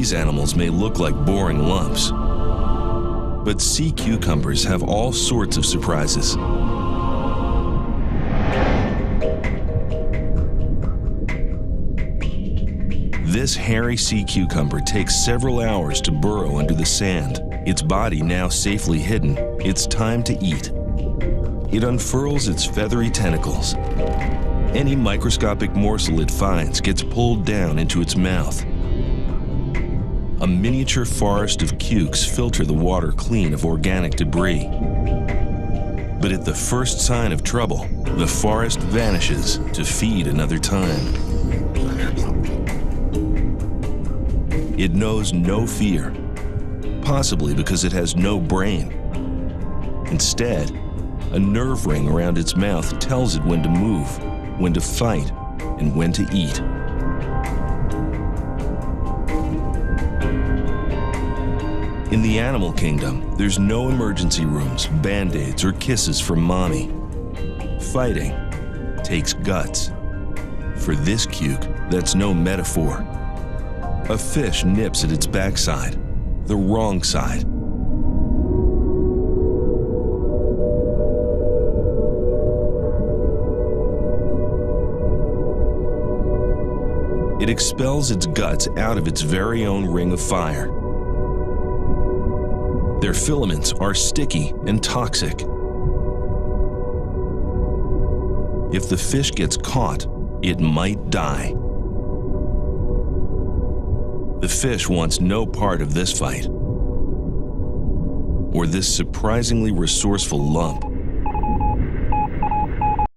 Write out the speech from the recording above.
These animals may look like boring lumps, but sea cucumbers have all sorts of surprises. This hairy sea cucumber takes several hours to burrow under the sand. Its body now safely hidden, it's time to eat. It unfurls its feathery tentacles. Any microscopic morsel it finds gets pulled down into its mouth. A miniature forest of cukes filter the water clean of organic debris. But at the first sign of trouble, the forest vanishes to feed another time. It knows no fear, possibly because it has no brain. Instead, a nerve ring around its mouth tells it when to move, when to fight, and when to eat. In the animal kingdom, there's no emergency rooms, band-aids, or kisses from mommy. Fighting takes guts. For this cuke, that's no metaphor. A fish nips at its backside, the wrong side. It expels its guts out of its very own ring of fire. Their filaments are sticky and toxic. If the fish gets caught, it might die. The fish wants no part of this fight, or this surprisingly resourceful lump.